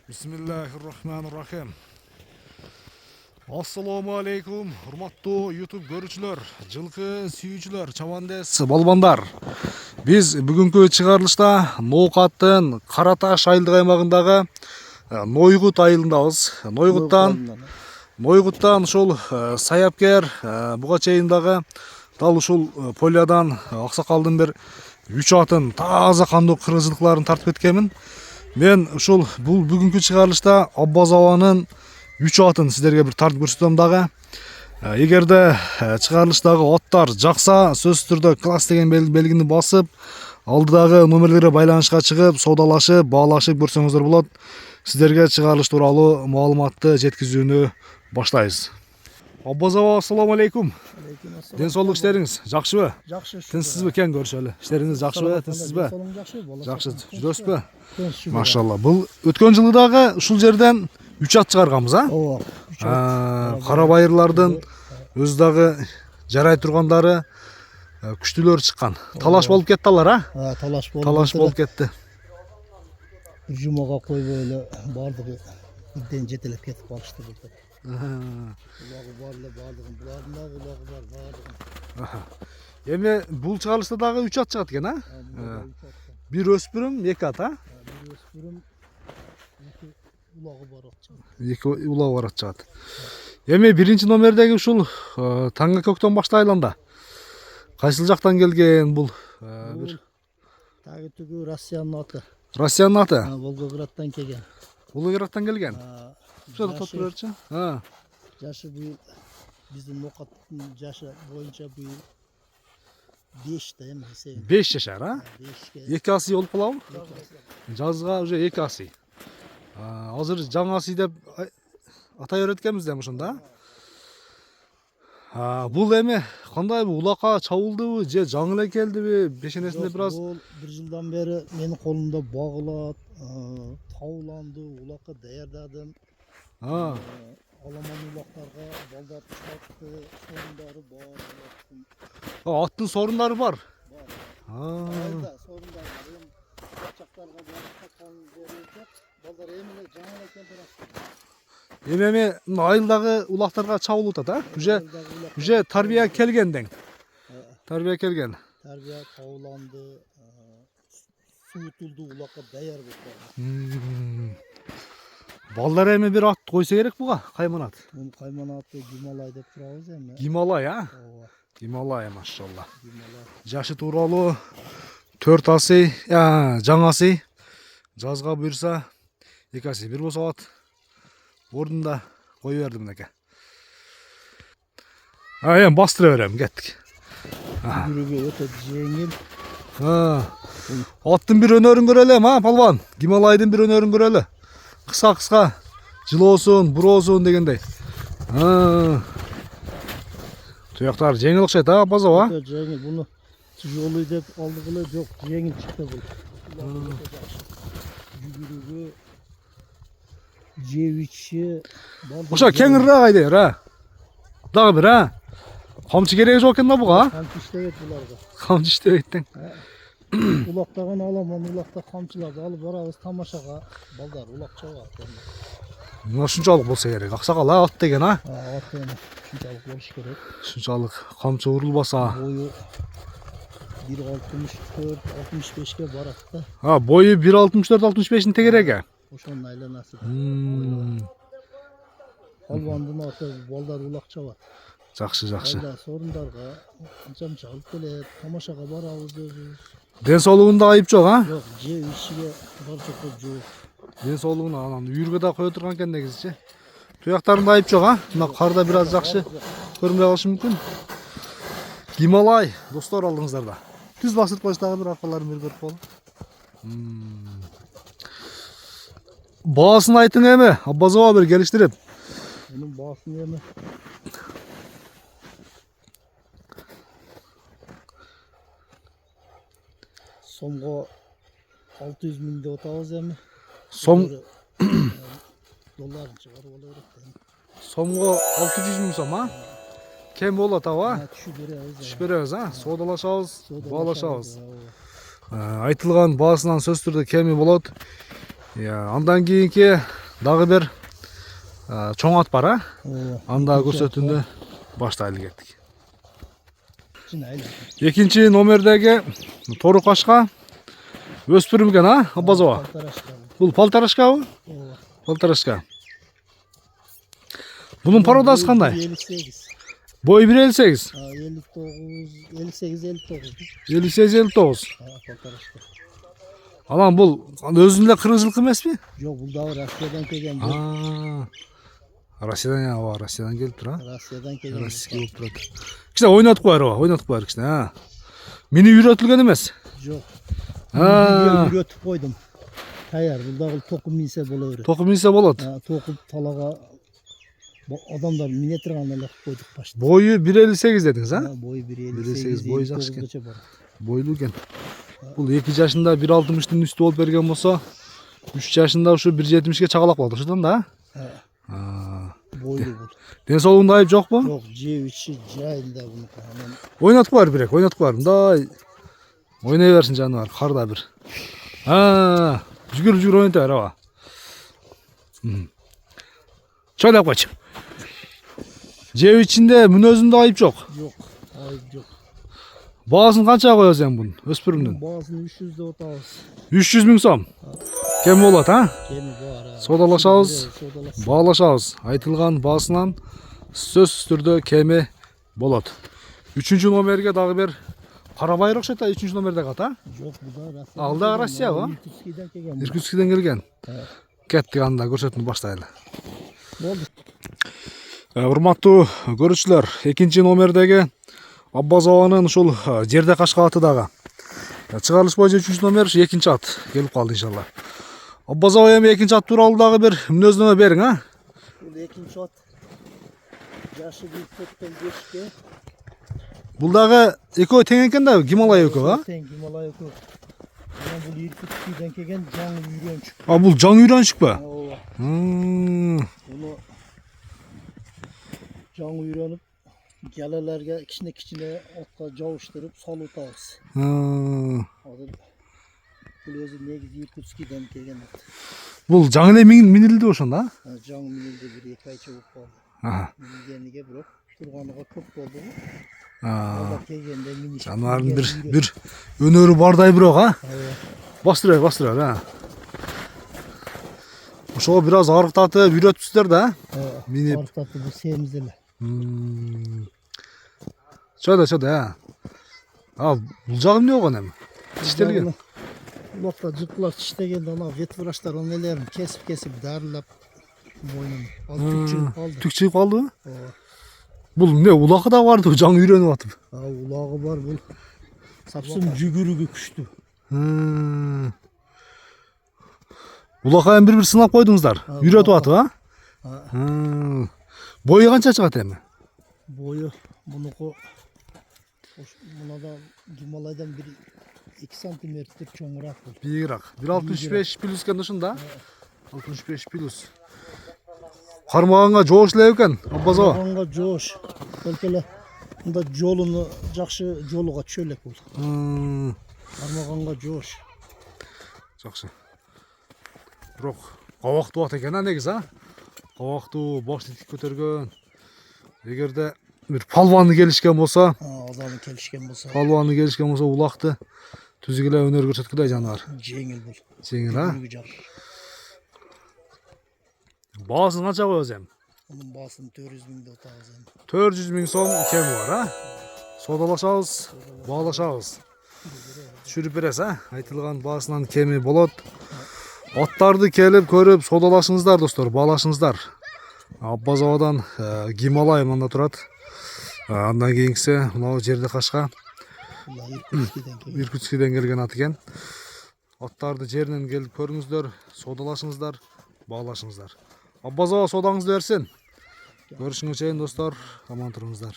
Bismillahirrahmanirrahim. Assalamu alaikum, hurmattуу YouTube көрүүчүлөр, жылкы сүйүүчүлөр, чабандес балбандар. Биз бүгүнкү чыгарылышта Ноокаттын Караташ айылдык аймагындагы Нойгут айылындабыз. Нойгуттан ушул Саяпкер буга чейиндагы дал ушул полиядан аксакалдын бир 3 атын таза кандуу кыргызчылыкларын тартып кеткенмин. Мен ушул бул бүгүнкү чыгарылышта Аббазабанын 3 атын сиздерге бир тартып көрсөтөм дагы. Эгерде чыгарылыштагы аттар жакса, сөзсүз түрдө класс деген белгини басып, алдыдагы номерлерге байланышка чыгып, соодалашып, баалашып көрсөңүздөр болот. Сиздерге чыгарылыш тууралуу маалыматты жеткизүүнү баштайбыз. Аббазаба, ассаламу алейкум. Ден соолук иштериңиз жакшыбы? Жакшы. Тынчсызбы экен көрүшөлү? Иштериңиз жакшыбы, тынчсызбы? Жакшы, жүрөсүзбү? Машалла. Бул өткөн жылы дагы ушул жерден 3 ат чыгарганбыз, а? Ооба. Кара байырлардын өз дагы жарай тургандары күчтүүлөр чыккан. Талаш болуп кетти алар, а? Талаш болуп. Талаш болуп кетти. Жумага койбой эле бардыгы идден жетелеп кетип калышты бул. Улагы бар эле бардыгын, булардын дагы улагы бар бардыгын. Эми бул чыгарылышта дагы 3 ат чыгат экен, а? Бир өспүрүм, 2 ат, а? Бир өспүрүм, 2 улагы бар ат чыгат. 2 улагы бар ат чыгат. Эми биринчи номердеги ушул Таңга көктөн баштайланда кайсыл жактан келген бул? Бир Тагы түгү Россиянын аты. Россиянын аты? Волгограддан келген. Волгограддан келген. Ошо топ берчи. Жашы быйыл биздин Ноокаттын жашы боюнча быйыл 5 да эми эсеби. 5 жашар, а? 5ке. 2 асый болуп калабы? Жазга уже 2 асый. Азыр жаңы асый деп атай берет экенбиз да ошондо, а? Бул эми кандай улакка чабылдыбы же жаңы эле келдиби? Бешенесинде бир аз бир жылдан бери менин колумда багылат, тауланды, улакка даярдадым. Аламан улактарга балдар чыкты, сорундары бар. Аттын сорундары бар. Айда сорундары бар. Чактарга барып каткан берип, балдар эмне жаңы эле келди. Эми айылдагы улактарга чабылып атат, а? Уже тарбия келген дең. Тарбия келген. Тарбия тауланды, суутулду, улакка даяр болуп. Балдар эми бир ат койсо керек буга, кайманат. Бул кайманатты Гималай деп турабыз эми. Гималай, а? Ооба. Гималай, машалла. Гималай. Жашы тууралуу 4 асый, жаңы асый. Жазга буйрса 2 асый. Бир болсо ат ордунда кое берди мынеке. Эми бастыра берем, кеттик. Жүрүгү өтө жеңил. Аттын бир өнөрүн көрөлү, а, палван? Гималайдын бир өнөрүн көрөлү. Кыска-кыска жылоосун, буроосун дегендей. Туяктар жеңил окшойт, а, Аббазаба? Өтө жеңил. Буну жолуй деп алдык эле, жок, жеңил чыкты бул. Жүгүрүгү жеп ичиши бар. Ошо кеңирээк айдайбыр, а? Дагы бир, а? Камчы кереги жок экен да буга? Камчы иштебейт буларга. Камчы иштебейт тең. Улактаган аламан улакта камчыларды алып барабыз тамашага. Балдар улак чабат. Мына ушунчалык болсо керек. Аксакал, ат деген, а? Ат эми ушунчалык болуш керек. Ушунчалык камчы урулбаса. Бою 1.64-65ке барат да. Бою 1.64-65-ин тегереги. Ошонун айланасы. Албандын аты балдар улак чабат. Жакшы. Айда сорундарга камча алып келет, тамашага барабыз өзүбүз. Ден соолугунда айып жок, а? Жок, жеп ичишиге барчакы жок. Ден соолугуна анан үйүргө да кое турган экен негизичи. Туяктарында айып жок, а? Мына карда бир аз жакшы көрүнбөй калышы мүмкүн. Гималай достор алдыңыздарда. Түз басып коюш дагы бир аркаларын бир көрүп болду. Баасын айтың эми, Аббазаба бир келиштирип. Мунун баасын эми сомго 600 миң деп атабыз эми. Сом долларын чыгарып ала берет. Сомго 600 миң сом, а? Кем болот, аба? Түшүп беребиз, а? Соодалашабыз, баалашабыз. Айтылган баасынан сөзсүз түрдө кеми болот. Андан кийинки дагы бир чоң ат бар, Ооба. аны дагы көрсөтүүнү баштайлы кеттик. Жинайлы. Экинчи номердеги тору кашка өспүрүм экен, Аббазова. Полторашка. Бул полторашкабы? Ооба. Полторашка. Bunun parodası qanday? 58. Boyu 1.58. 58 59. 58-59. Полторашка. Aman bul özünde kırıcılık emas mi? Yok, bu da Rusya'dan kelgen. Rusya'dan ya, o Rusya'dan gelip dur ha. Rusya'dan kelgen. Rusya'ga gelip duradi. Kişi oynatıp koyar o, oynatıp koyar kişi ha. Mini yürütülgen emas. Yok. Ha. Yürütüp koydum. Hayır, burada toku minse bolaverir. Toku minse bolot. Toku talaga adamlar minetranalar koyduk başta. Boyu 1.58 dediniz ha? Boyu 1.58 boyu жақсы екен. бар. Boylu eкен. Бұл 2 жашында 1.60'тың üstü болып берген болса, 3 жашында ушу 1.70-ке чагалап калды ошондон да? Boylu bu. Денсаулығында айып жоқ mu? Yok, C3'ü cahilde bunu. Ойнатып koyar birek, oynatıp koyar. Мындай ойнай берсин жаныбар, карда бир. Жүгүрүп ойната бер аба. Çöylep koçum. C3'inde мүнөзүндө айып жоқ. Yok, ayıp yok. Бағасын қанша қоясыз sen bunun? Өспүрүмдүн. Bağısını 300'de otağız. 300 000 сом. Кем болот, а? Kemi var ha. Содалашабыз, Sodalaşsın. баалашабыз. Айтылган баасынан сөзсүз түрдө кеми болот. 3-cü номерге дагы бир Карабайыр окшойт, 3-cü номердеги ат, а? Yok, bu da Rusya. Алда Россия го? Irkutskiyden kelgen. Иркутскиден келген. Кеттик, анда көрсөтүүнү баштайлы. Oldu. Урматтуу көрүүчүлөр, 2-ci номердеги Аббазованын ушул жерде кашка аты дагы. Чыгарылыш боюнча 3-cü номер 2-ci ат келип калды иншалла. Аббазова эми 2-ci ат тууралуу дагы бир мүнөздөмө бериң, а? Bu ikinci at. Yaşı bir tuttan geçti. Бул дагы экөө тең экен да, Гималай экөө, а? Sen Himalaya koy. Ama bu Irkutskiyden kelgen canlı yürüyen çık. Бул жаңы үйрөнчүк ба? Ооба. Bunu canlı yürüyenip gelelerge içine otka cavuşturup salutağız. Adı bu özü negiz Irkutskiyden kelgen at. Бул жаңы эле минилди ошондо, а? Canlı minildi bir iki ay çabuk kaldı. Minilgenlige bırak. Turganıga köp oldu. Oda kelgende miniş. Жаныбардын бир өнөрү бардай бирок, а? Бастырар, а? Ошого бир аз арыктатып үйрөтүпсүздөр да, минип. Artatı bu sevimizdeler. Чөйдө, а? Бул жагы эмне болгон эми? Тиштелген. Ulakta cıklar çiştegende ana vet vraçlar onu nelerim kesip darılap boynunu. Az tükçülüp kaldı. Түкчүп калдыбы? Бул эмне улакы да барды, жаңы үйрөнүп атып. Ulağı var bu. Sapsın cügürügü küçtü. Улакы эми бир сынап койдуңуздар. Үйрөтүп атып, а? Бою канча чыгат эми? Boyu buna da Himalaya'dan bir 2 santimetre çoğurak bu. Бийигирак. 1.65 плюс экен ушунда. 65 плюс. Кармаганга жоош эле экен, Аббазова. Karmağanga coş. Belkele bunda jolunu жақшы жолуга çölek bul. Karmağanga coş. Жакшы. Бирок кабактуу ат экен, а негизи, а? Кабактуу, баш титик көтөргөн. Эгерде бир палваны келишкен болсо, Adamı келишкен болсо улакты түзүк эле өнөр көрсөткүлөй жаныбар. Жеңил бул. Жеңил, а? Yürügü jar. Баасын канча коебуз эми? Onun basını 400 bin de otağız. 400 000 сом кеми бар, а? Содалашабыз, баалашабыз. Түшүрүп бересиз, а? Айтылган баасынан кеми болот. Аттарды келип көрүп содалашыңыздар достор, баалашыңыздар. Аббазовадан Гималай мында турат. Андан кийинкиси мына жерде кашка Иркутскиден келген ат экен. Аттарды жеринен келип көрүңүздөр, содалашыңыздар, баалашыңыздар. Аббазова содаңызды берсин. Görüşüngө чейин достор, аман туруңуздар.